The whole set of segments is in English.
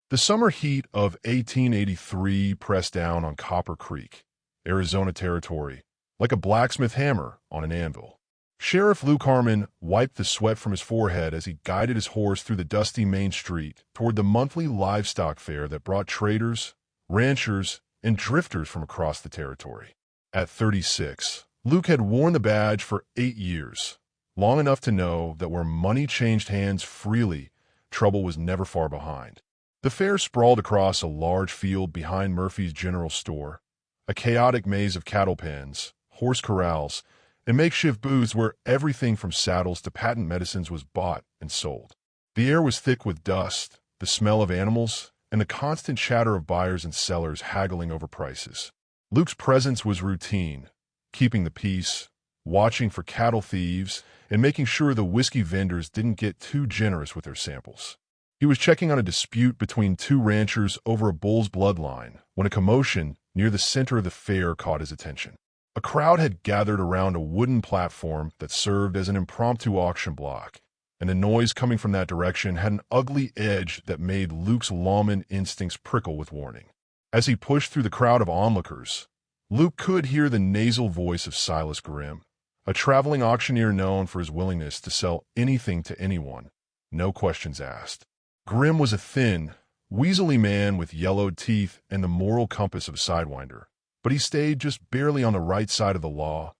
The summer heat of 1883 pressed down on Copper Creek, Arizona territory, like a blacksmith hammer on an anvil. Sheriff Luke Harmon wiped the sweat from his forehead as he guided his horse through the dusty main street toward the monthly livestock fair that brought traders, ranchers, and drifters from across the territory. At 36, Luke had worn the badge for 8 years, long enough to know that where money changed hands freely, trouble was never far behind. The fair sprawled across a large field behind Murphy's General Store, a chaotic maze of cattle pens, horse corrals, and makeshift booths where everything from saddles to patent medicines was bought and sold. The air was thick with dust, the smell of animals, and the constant chatter of buyers and sellers haggling over prices. Luke's presence was routine, keeping the peace, watching for cattle thieves, and making sure the whiskey vendors didn't get too generous with their samples. He was checking on a dispute between two ranchers over a bull's bloodline when a commotion near the center of the fair caught his attention. A crowd had gathered around a wooden platform that served as an impromptu auction block, and the noise coming from that direction had an ugly edge that made Luke's lawman instincts prickle with warning. As he pushed through the crowd of onlookers, Luke could hear the nasal voice of Silas Grimm, a traveling auctioneer known for his willingness to sell anything to anyone, no questions asked. Grimm was a thin, weaselly man with yellowed teeth and the moral compass of a sidewinder, but he stayed just barely on the right side of the law,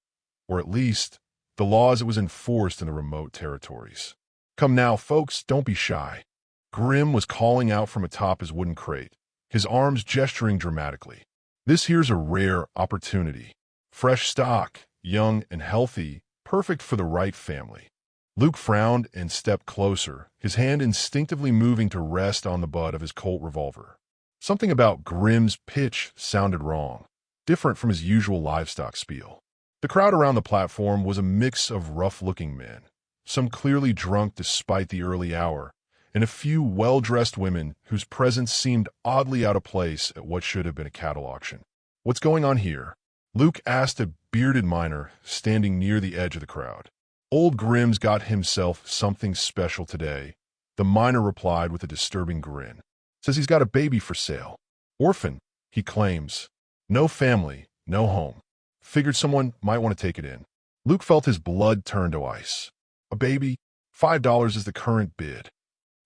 or at least the law as it was enforced in the remote territories. "Come now, folks, don't be shy." Grimm was calling out from atop his wooden crate, his arms gesturing dramatically. "This here's a rare opportunity. Fresh stock, young and healthy, perfect for the right family." Luke frowned and stepped closer, his hand instinctively moving to rest on the butt of his Colt revolver. Something about Grimm's pitch sounded wrong, different from his usual livestock spiel. The crowd around the platform was a mix of rough-looking men, some clearly drunk despite the early hour, and a few well-dressed women whose presence seemed oddly out of place at what should have been a cattle auction. "What's going on here?" Luke asked a bearded miner standing near the edge of the crowd. "Old Grimm's got himself something special today," the miner replied with a disturbing grin. "Says he's got a baby for sale. Orphan, he claims. No family, no home. Figured someone might want to take it in." Luke felt his blood turn to ice. "A baby? $5 is the current bid."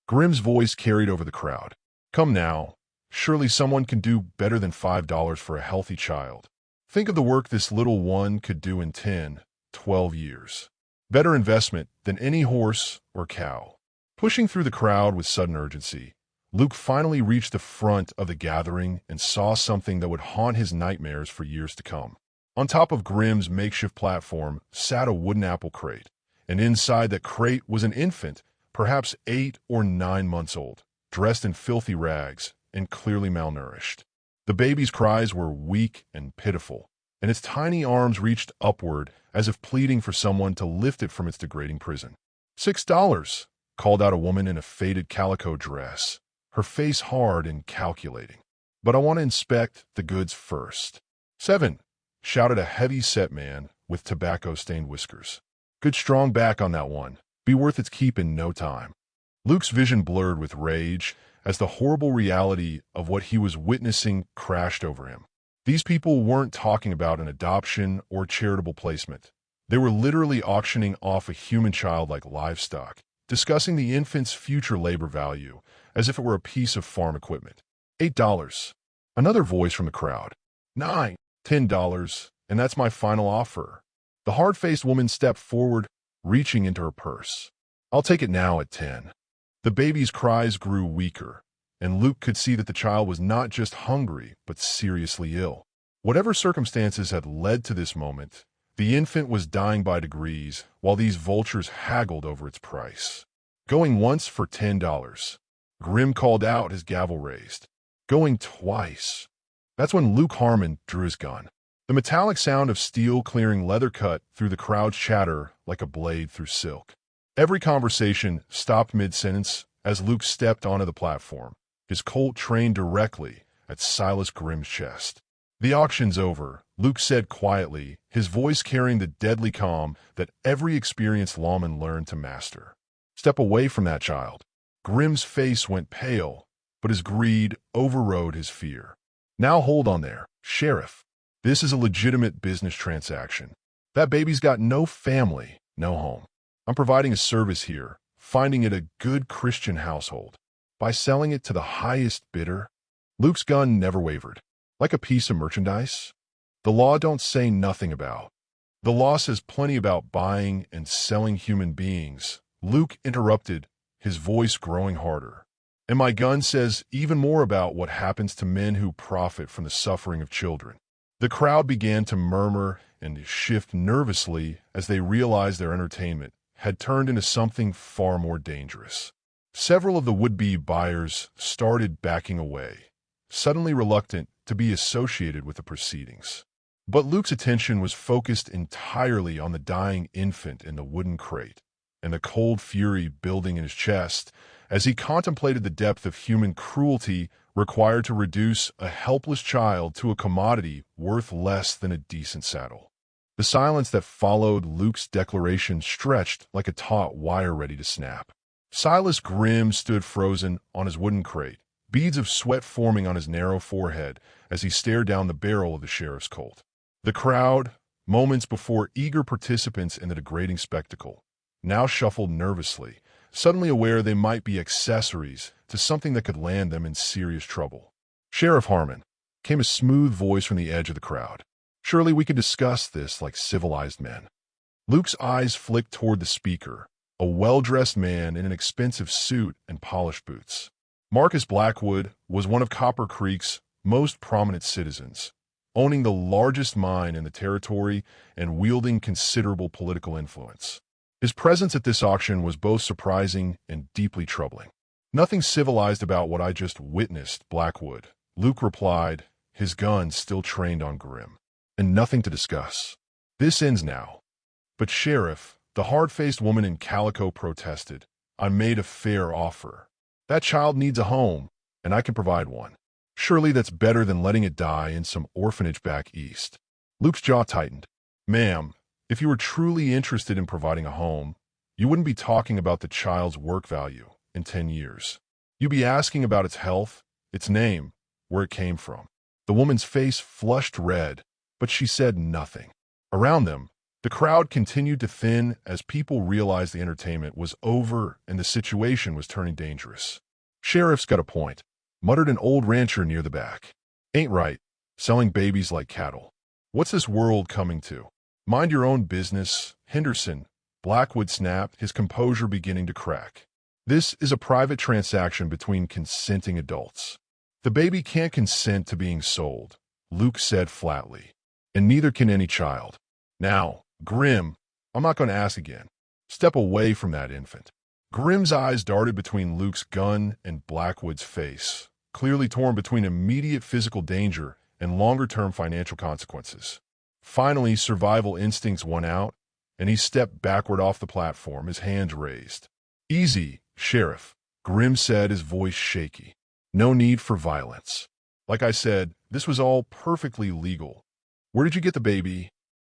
Grimm's voice carried over the crowd. "Come now, surely someone can do better than $5 for a healthy child. Think of the work this little one could do in 10, 12 years. Better investment than any horse or cow." Pushing through the crowd with sudden urgency, Luke finally reached the front of the gathering and saw something that would haunt his nightmares for years to come. On top of Grimm's makeshift platform sat a wooden apple crate, and inside that crate was an infant, perhaps 8 or 9 months old, dressed in filthy rags and clearly malnourished. The baby's cries were weak and pitiful, and its tiny arms reached upward as if pleading for someone to lift it from its degrading prison. $6, called out a woman in a faded calico dress, her face hard and calculating. "But I want to inspect the goods first." "7, shouted a heavy-set man with tobacco-stained whiskers. "Good strong back on that one. Be worth its keep in no time." Luke's vision blurred with rage as the horrible reality of what he was witnessing crashed over him. These people weren't talking about an adoption or charitable placement. They were literally auctioning off a human child like livestock, discussing the infant's future labor value as if it were a piece of farm equipment. $8. Another voice from the crowd. $9, $10, and that's my final offer. The hard-faced woman stepped forward, reaching into her purse. "I'll take it now at 10. The baby's cries grew weaker, and Luke could see that the child was not just hungry, but seriously ill. Whatever circumstances had led to this moment, the infant was dying by degrees while these vultures haggled over its price. "Going once for $10. Grimm called out, his gavel raised. "Going twice." That's when Luke Harmon drew his gun. The metallic sound of steel clearing leather cut through the crowd's chatter like a blade through silk. Every conversation stopped mid-sentence as Luke stepped onto the platform, his Colt trained directly at Silas Grimm's chest. "The auction's over," Luke said quietly, his voice carrying the deadly calm that every experienced lawman learned to master. "Step away from that child." Grimm's face went pale, but his greed overrode his fear. Now hold on there, Sheriff. This is a legitimate business transaction. That baby's got no family, no home. I'm providing a service here, finding it a good Christian household. By selling it to the highest bidder, Luke's gun never wavered. Like a piece of merchandise? The law don't say nothing about. The law says plenty about buying and selling human beings. Luke interrupted, his voice growing harder. And my gun says even more about what happens to men who profit from the suffering of children. The crowd began to murmur and shift nervously as they realized their entertainment had turned into something far more dangerous. Several of the would-be buyers started backing away, suddenly reluctant to be associated with the proceedings. But Luke's attention was focused entirely on the dying infant in the wooden crate, and the cold fury building in his chest as he contemplated the depth of human cruelty required to reduce a helpless child to a commodity worth less than a decent saddle. The silence that followed Luke's declaration stretched like a taut wire ready to snap. Silas Grimm stood frozen on his wooden crate, beads of sweat forming on his narrow forehead as he stared down the barrel of the sheriff's Colt. The crowd, moments before eager participants in the degrading spectacle, now shuffled nervously, suddenly aware they might be accessories to something that could land them in serious trouble. "Sheriff Harmon," came a smooth voice from the edge of the crowd. "Surely we could discuss this like civilized men." Luke's eyes flicked toward the speaker, a well-dressed man in an expensive suit and polished boots. Marcus Blackwood was one of Copper Creek's most prominent citizens, owning the largest mine in the territory and wielding considerable political influence. His presence at this auction was both surprising and deeply troubling. "Nothing civilized about what I just witnessed, Blackwood," Luke replied, his gun still trained on Grimm. "And nothing to discuss. This ends now." "But Sheriff," the hard-faced woman in calico protested, "I made a fair offer. That child needs a home, and I can provide one. Surely that's better than letting it die in some orphanage back east." Luke's jaw tightened. "Ma'am, if you were truly interested in providing a home, you wouldn't be talking about the child's work value in 10 years. You'd be asking about its health, its name, where it came from." The woman's face flushed red, but she said nothing. Around them, the crowd continued to thin as people realized the entertainment was over and the situation was turning dangerous. "Sheriff's got a point," muttered an old rancher near the back. "Ain't right, selling babies like cattle. What's this world coming to?" "Mind your own business, Henderson," Blackwood snapped, his composure beginning to crack. "This is a private transaction between consenting adults. The baby can't consent to being sold," Luke said flatly, "and neither can any child. Now, Grimm, I'm not going to ask again. Step away from that infant." Grimm's eyes darted between Luke's gun and Blackwood's face, clearly torn between immediate physical danger and longer-term financial consequences. Finally, survival instincts won out, and he stepped backward off the platform, his hands raised. "Easy, Sheriff," Grimm said, his voice shaky. "No need for violence. Like I said, this was all perfectly legal. Where did you get the baby?"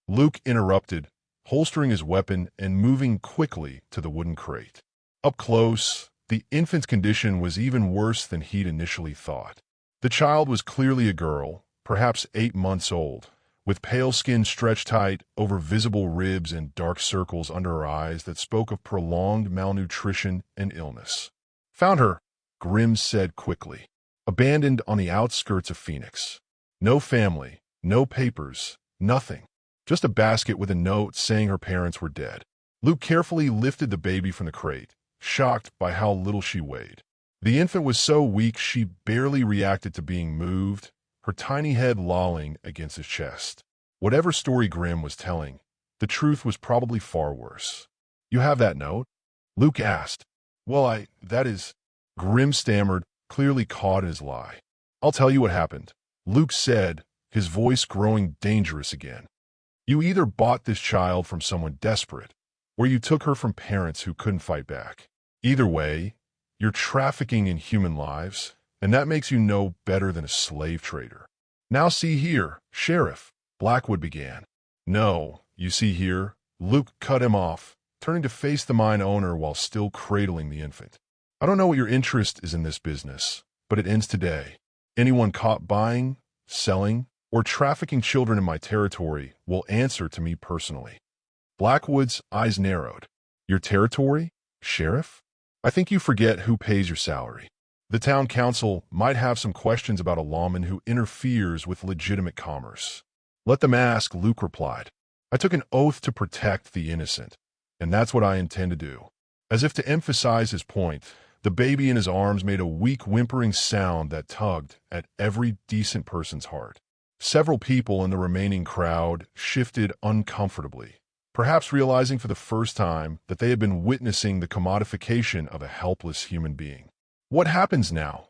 Luke interrupted, holstering his weapon and moving quickly to the wooden crate. Up close, the infant's condition was even worse than he'd initially thought. The child was clearly a girl, perhaps 8 months old, with pale skin stretched tight over visible ribs and dark circles under her eyes that spoke of prolonged malnutrition and illness. "Found her," Grimm said quickly. "Abandoned on the outskirts of Phoenix. No family, no papers, nothing. Just a basket with a note saying her parents were dead." Luke carefully lifted the baby from the crate, shocked by how little she weighed. The infant was so weak she barely reacted to being moved, her tiny head lolling against his chest. Whatever story Grimm was telling, the truth was probably far worse. "You have that note?" Luke asked. "Well, that is," Grimm stammered, clearly caught in his lie. "I'll tell you what happened," Luke said, his voice growing dangerous again. "You either bought this child from someone desperate, or you took her from parents who couldn't fight back. Either way, you're trafficking in human lives, and that makes you no better than a slave trader." "Now see here, Sheriff," Blackwood began. "No, you see here," Luke cut him off, turning to face the mine owner while still cradling the infant. "I don't know what your interest is in this business, but it ends today. Anyone caught buying, selling, or trafficking children in my territory will answer to me personally." Blackwood's eyes narrowed. "Your territory, Sheriff? I think you forget who pays your salary. The town council might have some questions about a lawman who interferes with legitimate commerce." "Let them ask," Luke replied. "I took an oath to protect the innocent, and that's what I intend to do." As if to emphasize his point, the baby in his arms made a weak whimpering sound that tugged at every decent person's heart. Several people in the remaining crowd shifted uncomfortably, perhaps realizing for the first time that they had been witnessing the commodification of a helpless human being. "What happens now?"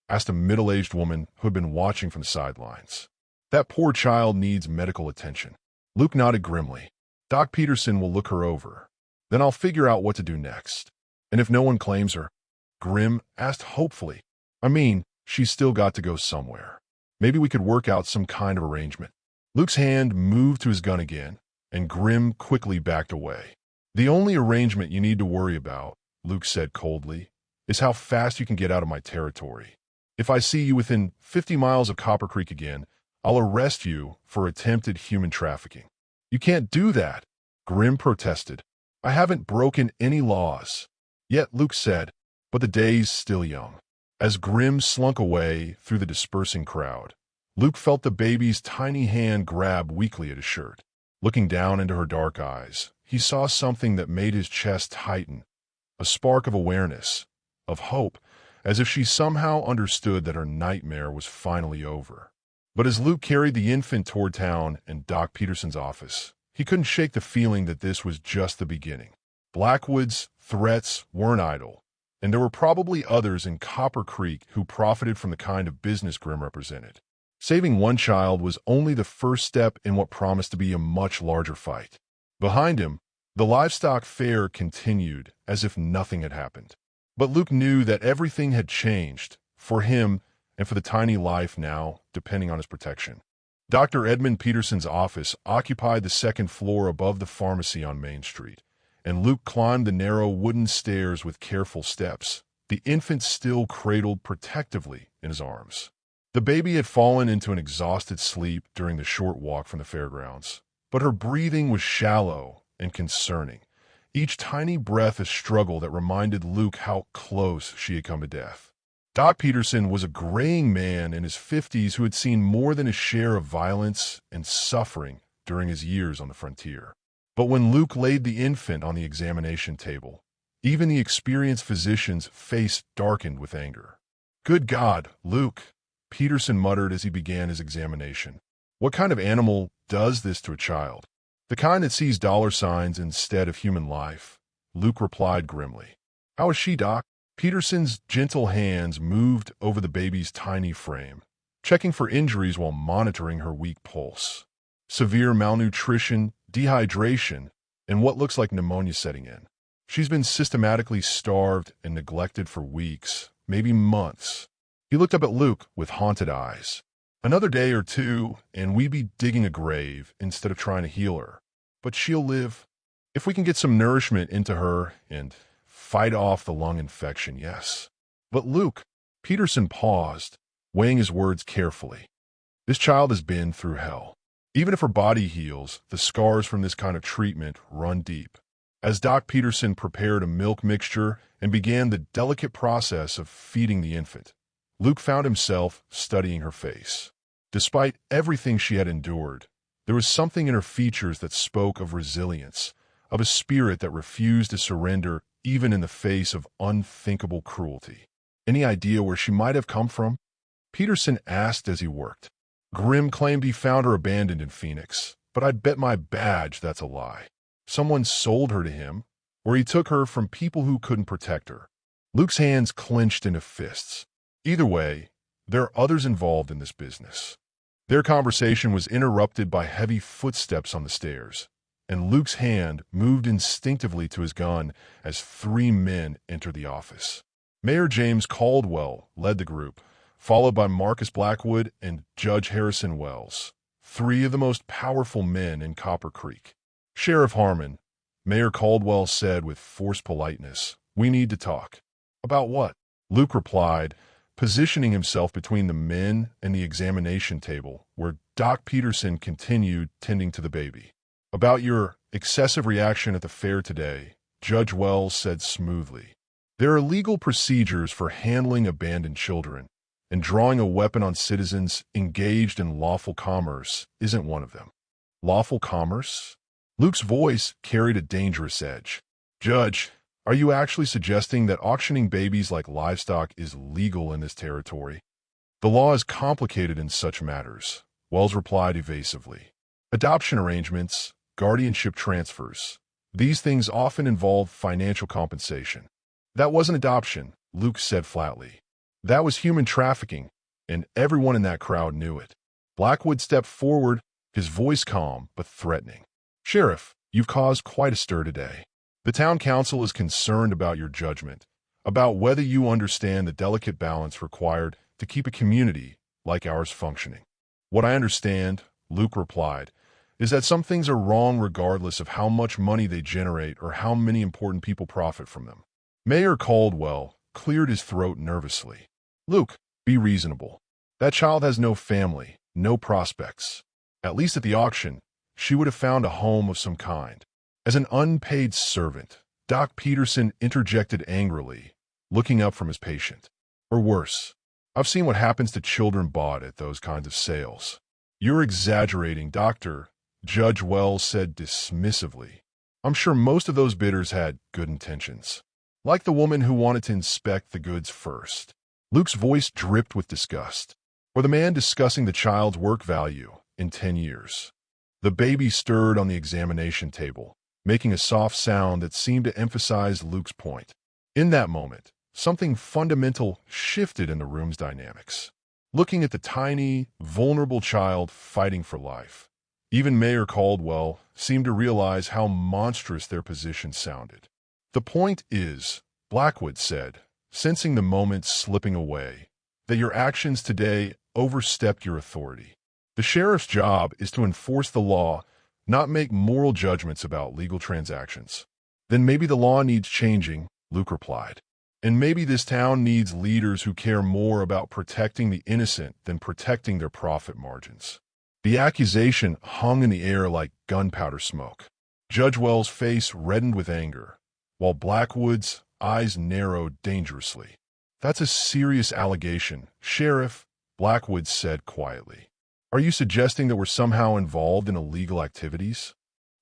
asked a middle-aged woman who had been watching from the sidelines. "That poor child needs medical attention." Luke nodded grimly. "Doc Peterson will look her over. Then I'll figure out what to do next." "And if no one claims her?" Grim asked hopefully. "I mean, she's still got to go somewhere. Maybe we could work out some kind of arrangement." Luke's hand moved to his gun again, and Grim quickly backed away. "The only arrangement you need to worry about," Luke said coldly, "is how fast you can get out of my territory. If I see you within 50 miles of Copper Creek again, I'll arrest you for attempted human trafficking." "You can't do that," Grim protested. "I haven't broken any laws." Yet, Luke said, "But the day's still young." As Grim slunk away through the dispersing crowd, Luke felt the baby's tiny hand grab weakly at his shirt. Looking down into her dark eyes, he saw something that made his chest tighten, a spark of awareness, of hope, as if she somehow understood that her nightmare was finally over. But as Luke carried the infant toward town and Doc Peterson's office, he couldn't shake the feeling that this was just the beginning. Blackwood's threats weren't idle, and there were probably others in Copper Creek who profited from the kind of business Grim represented. Saving one child was only the first step in what promised to be a much larger fight. Behind him, the livestock fair continued as if nothing had happened. But Luke knew that everything had changed, for him and for the tiny life now depending on his protection. Dr. Edmund Peterson's office occupied the second floor above the pharmacy on Main Street, and Luke climbed the narrow wooden stairs with careful steps, the infant still cradled protectively in his arms. The baby had fallen into an exhausted sleep during the short walk from the fairgrounds, but her breathing was shallow and concerning, each tiny breath a struggle that reminded Luke how close she had come to death. Doc Peterson was a graying man in his 50s who had seen more than his share of violence and suffering during his years on the frontier. But when Luke laid the infant on the examination table, even the experienced physician's face darkened with anger. "Good God, Luke," Peterson muttered as he began his examination. "What kind of animal does this to a child?" "The kind that sees dollar signs instead of human life," Luke replied grimly. "How is she, Doc?" Peterson's gentle hands moved over the baby's tiny frame, checking for injuries while monitoring her weak pulse. Severe malnutrition, dehydration, and what looks like pneumonia setting in. She's been systematically starved and neglected for weeks, maybe months. He looked up at Luke with haunted eyes. "Another day or two, and we'd be digging a grave instead of trying to heal her. But she'll live. If we can get some nourishment into her and fight off the lung infection, yes." "But Luke," Peterson paused, weighing his words carefully. "This child has been through hell. Even if her body heals, the scars from this kind of treatment run deep." As Doc Peterson prepared a milk mixture and began the delicate process of feeding the infant, Luke found himself studying her face. Despite everything she had endured, there was something in her features that spoke of resilience, of a spirit that refused to surrender even in the face of unthinkable cruelty. "Any idea where she might have come from?" Peterson asked as he worked. "Grim claimed he found her abandoned in Phoenix, but I'd bet my badge that's a lie. Someone sold her to him, or he took her from people who couldn't protect her." Luke's hands clenched into fists. Either way, there are others involved in this business. Their conversation was interrupted by heavy footsteps on the stairs, and Luke's hand moved instinctively to his gun as 3 men entered the office. Mayor James Caldwell led the group, followed by Marcus Blackwood and Judge Harrison Wells, 3 of the most powerful men in Copper Creek. "Sheriff Harmon," Mayor Caldwell said with forced politeness, "we need to talk." "About what?" Luke replied, positioning himself between the men and the examination table, where Doc Peterson continued tending to the baby. "About your excessive reaction at the fair today," Judge Wells said smoothly. "There are legal procedures for handling abandoned children, and drawing a weapon on citizens engaged in lawful commerce isn't one of them." "Lawful commerce?" Luke's voice carried a dangerous edge. "Judge, are you actually suggesting that auctioning babies like livestock is legal in this territory?" "The law is complicated in such matters," Wells replied evasively. "Adoption arrangements, guardianship transfers, these things often involve financial compensation." "That wasn't adoption," Luke said flatly. "That was human trafficking, and everyone in that crowd knew it." Blackwood stepped forward, his voice calm but threatening. "Sheriff, you've caused quite a stir today. The town council is concerned about your judgment, about whether you understand the delicate balance required to keep a community like ours functioning." "What I understand," Luke replied, "is that some things are wrong regardless of how much money they generate or how many important people profit from them." Mayor Caldwell cleared his throat nervously. "Luke, be reasonable. That child has no family, no prospects. At least at the auction, she would have found a home of some kind." As an unpaid servant, Doc Peterson interjected angrily, looking up from his patient. "Or worse. I've seen what happens to children bought at those kinds of sales." "You're exaggerating, Doctor," Judge Wells said dismissively. "I'm sure most of those bidders had good intentions. Like the woman who wanted to inspect the goods first." Luke's voice dripped with disgust. "Or the man discussing the child's work value in 10 years. The baby stirred on the examination table, making a soft sound that seemed to emphasize Luke's point. In that moment, something fundamental shifted in the room's dynamics. Looking at the tiny, vulnerable child fighting for life, even Mayor Caldwell seemed to realize how monstrous their position sounded. "The point is," Blackwood said, sensing the moment slipping away, "that your actions today overstepped your authority. The sheriff's job is to enforce the law, not make moral judgments about legal transactions." "Then maybe the law needs changing," Luke replied. "And maybe this town needs leaders who care more about protecting the innocent than protecting their profit margins." The accusation hung in the air like gunpowder smoke. Judge Wells' face reddened with anger, while Blackwood's eyes narrowed dangerously. "That's a serious allegation, Sheriff," Blackwood said quietly. "Are you suggesting that we're somehow involved in illegal activities?"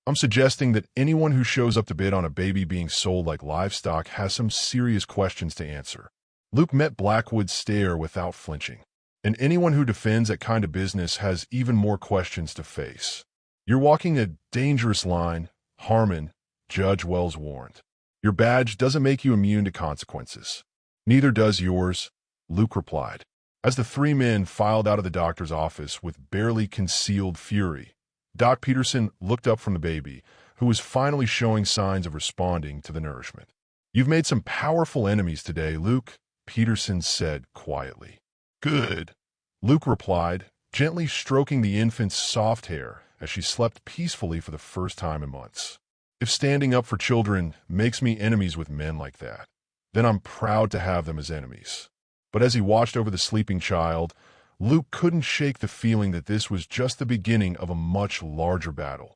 "I'm suggesting that anyone who shows up to bid on a baby being sold like livestock has some serious questions to answer." Luke met Blackwood's stare without flinching. "And anyone who defends that kind of business has even more questions to face." "You're walking a dangerous line, Harmon," Judge Wells warned. "Your badge doesn't make you immune to consequences." "Neither does yours," Luke replied. As the three men filed out of the doctor's office with barely concealed fury, Doc Peterson looked up from the baby, who was finally showing signs of responding to the nourishment. "You've made some powerful enemies today, Luke," Peterson said quietly. "Good," Luke replied, gently stroking the infant's soft hair as she slept peacefully for the first time in months. "If standing up for children makes me enemies with men like that, then I'm proud to have them as enemies." But as he watched over the sleeping child, Luke couldn't shake the feeling that this was just the beginning of a much larger battle,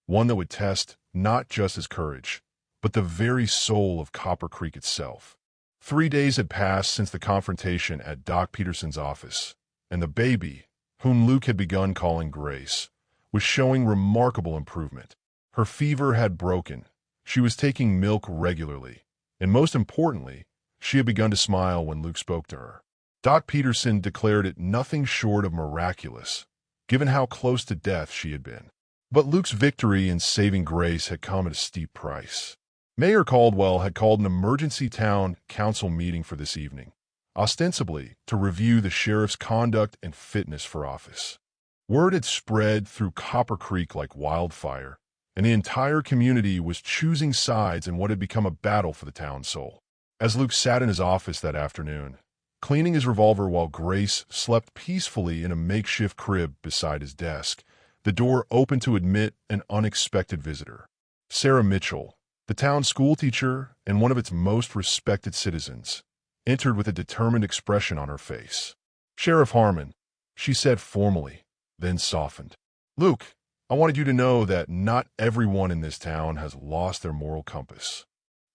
one that would test not just his courage, but the very soul of Copper Creek itself. 3 days had passed since the confrontation at Doc Peterson's office, and the baby, whom Luke had begun calling Grace, was showing remarkable improvement. Her fever had broken, she was taking milk regularly, and most importantly, she had begun to smile when Luke spoke to her. Doc Peterson declared it nothing short of miraculous, given how close to death she had been. But Luke's victory in saving Grace had come at a steep price. Mayor Caldwell had called an emergency town council meeting for this evening, ostensibly to review the sheriff's conduct and fitness for office. Word had spread through Copper Creek like wildfire, and the entire community was choosing sides in what had become a battle for the town's soul. As Luke sat in his office that afternoon, cleaning his revolver while Grace slept peacefully in a makeshift crib beside his desk, the door opened to admit an unexpected visitor. Sarah Mitchell, the town schoolteacher and one of its most respected citizens, entered with a determined expression on her face. "Sheriff Harmon," she said formally, then softened. "Luke, I wanted you to know that not everyone in this town has lost their moral compass."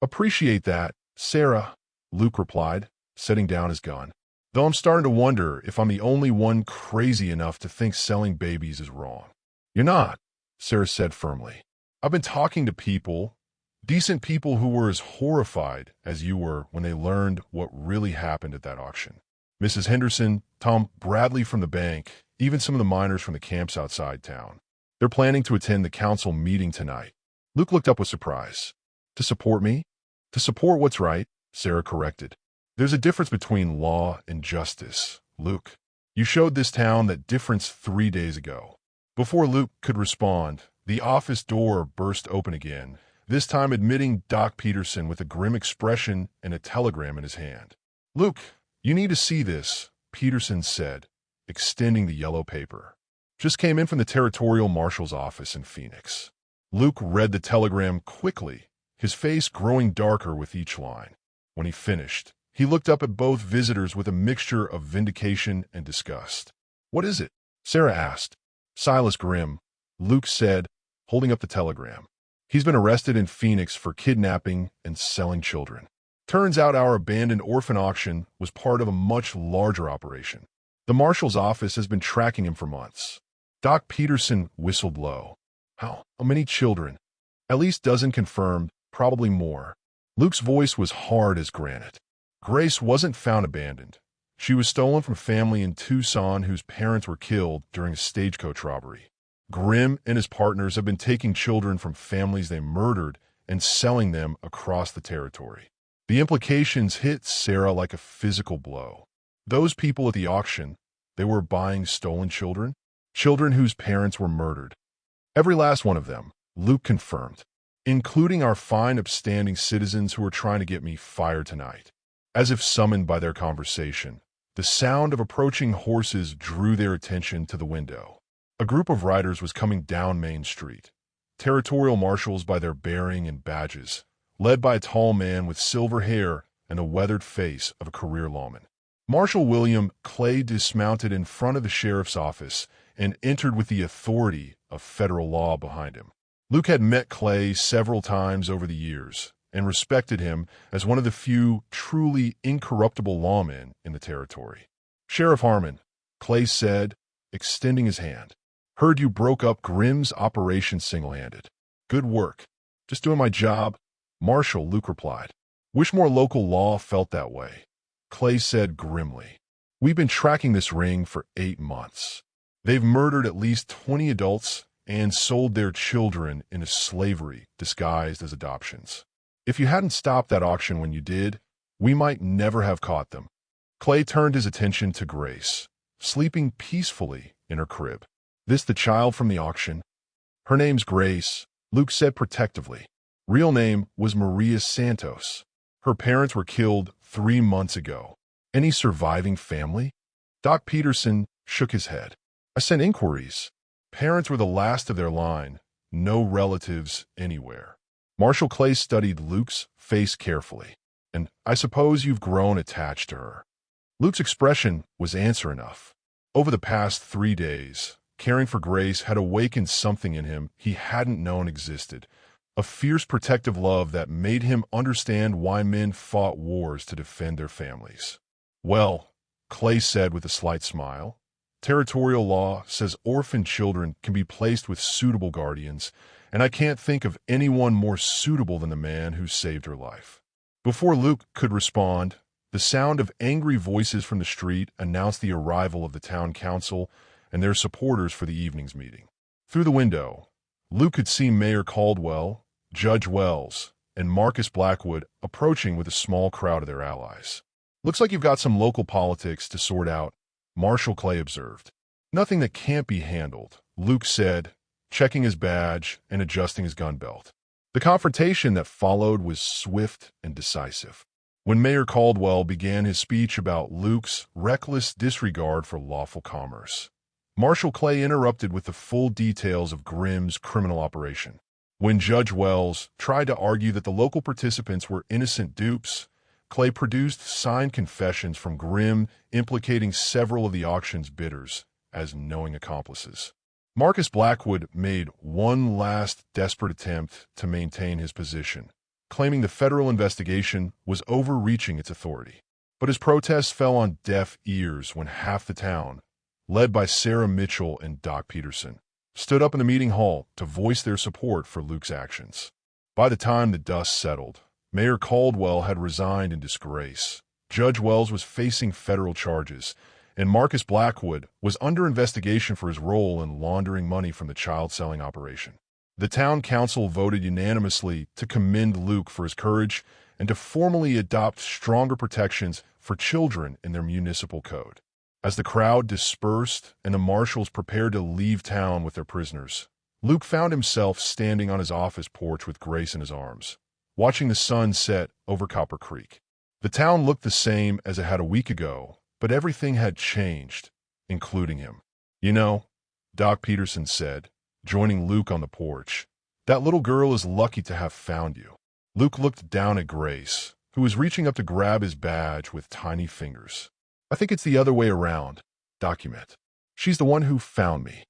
"Appreciate that, Sarah," Luke replied, setting down his gun. "Though I'm starting to wonder if I'm the only one crazy enough to think selling babies is wrong." "You're not," Sarah said firmly. "I've been talking to people, decent people who were as horrified as you were when they learned what really happened at that auction. Mrs. Henderson, Tom Bradley from the bank, even some of the miners from the camps outside town. They're planning to attend the council meeting tonight." Luke looked up with surprise. "To support me?" "To support what's right," Sarah corrected. "There's a difference between law and justice, Luke. You showed this town that difference 3 days ago." Before Luke could respond, the office door burst open again, this time admitting Doc Peterson with a grim expression and a telegram in his hand. "Luke, you need to see this," Peterson said, extending the yellow paper. "Just came in from the territorial marshal's office in Phoenix." Luke read the telegram quickly, his face growing darker with each line. When he finished, he looked up at both visitors with a mixture of vindication and disgust. "What is it?" Sarah asked. "Silas Grimm," Luke said, holding up the telegram. "He's been arrested in Phoenix for kidnapping and selling children. Turns out our abandoned orphan auction was part of a much larger operation. The marshal's office has been tracking him for months." Doc Peterson whistled low. How many children?" "At least dozen confirmed, probably more." Luke's voice was hard as granite. "Grace wasn't found abandoned. She was stolen from a family in Tucson whose parents were killed during a stagecoach robbery. Grimm and his partners have been taking children from families they murdered and selling them across the territory." The implications hit Sarah like a physical blow. Those people at the auction, they were buying stolen children? Children whose parents were murdered. "Every last one of them," Luke confirmed, "including our fine upstanding citizens who are trying to get me fired tonight." As if summoned by their conversation, the sound of approaching horses drew their attention to the window. A group of riders was coming down Main Street, territorial marshals by their bearing and badges, led by a tall man with silver hair and the weathered face of a career lawman. Marshal William Clay dismounted in front of the sheriff's office and entered with the authority of federal law behind him. Luke had met Clay several times over the years and respected him as one of the few truly incorruptible lawmen in the territory. "Sheriff Harmon," Clay said, extending his hand. "Heard you broke up Grimm's operation single-handed. Good work." "Just doing my job." "Marshal," Luke replied. "Wish more local law felt that way." Clay said grimly. "We've been tracking this ring for 8 months. They've murdered at least 20 adults and sold their children into slavery disguised as adoptions. If you hadn't stopped that auction when you did, we might never have caught them." Clay turned his attention to Grace, sleeping peacefully in her crib. "This the child from the auction?" "Her name's Grace," Luke said protectively. "Real name was Maria Santos. Her parents were killed 3 months ago." "Any surviving family?" Doc Peterson shook his head. "I sent inquiries. Parents were the last of their line. No relatives anywhere." Marshal Clay studied Luke's face carefully. "And I suppose you've grown attached to her." Luke's expression was answer enough. Over the past 3 days, caring for Grace had awakened something in him he hadn't known existed, a fierce protective love that made him understand why men fought wars to defend their families. "Well," Clay said with a slight smile, "territorial law says orphan children can be placed with suitable guardians, and I can't think of anyone more suitable than the man who saved her life." Before Luke could respond, the sound of angry voices from the street announced the arrival of the town council and their supporters for the evening's meeting. Through the window, Luke could see Mayor Caldwell, Judge Wells, and Marcus Blackwood approaching with a small crowd of their allies. "Looks like you've got some local politics to sort out," Marshal Clay observed. "Nothing that can't be handled," Luke said, checking his badge and adjusting his gun belt. The confrontation that followed was swift and decisive. When Mayor Caldwell began his speech about Luke's reckless disregard for lawful commerce, Marshal Clay interrupted with the full details of Grimm's criminal operation. When Judge Wells tried to argue that the local participants were innocent dupes, Clay produced signed confessions from Grimm implicating several of the auction's bidders as knowing accomplices. Marcus Blackwood made one last desperate attempt to maintain his position, claiming the federal investigation was overreaching its authority. But his protests fell on deaf ears when half the town, led by Sarah Mitchell and Doc Peterson, stood up in the meeting hall to voice their support for Luke's actions. By the time the dust settled, Mayor Caldwell had resigned in disgrace. Judge Wells was facing federal charges, and Marcus Blackwood was under investigation for his role in laundering money from the child-selling operation. The town council voted unanimously to commend Luke for his courage and to formally adopt stronger protections for children in their municipal code. As the crowd dispersed and the marshals prepared to leave town with their prisoners, Luke found himself standing on his office porch with Grace in his arms, watching the sun set over Copper Creek. The town looked the same as it had a week ago, but everything had changed, including him. "You know," Doc Peterson said, joining Luke on the porch, "that little girl is lucky to have found you." Luke looked down at Grace, who was reaching up to grab his badge with tiny fingers. "I think it's the other way around, Document. She's the one who found me."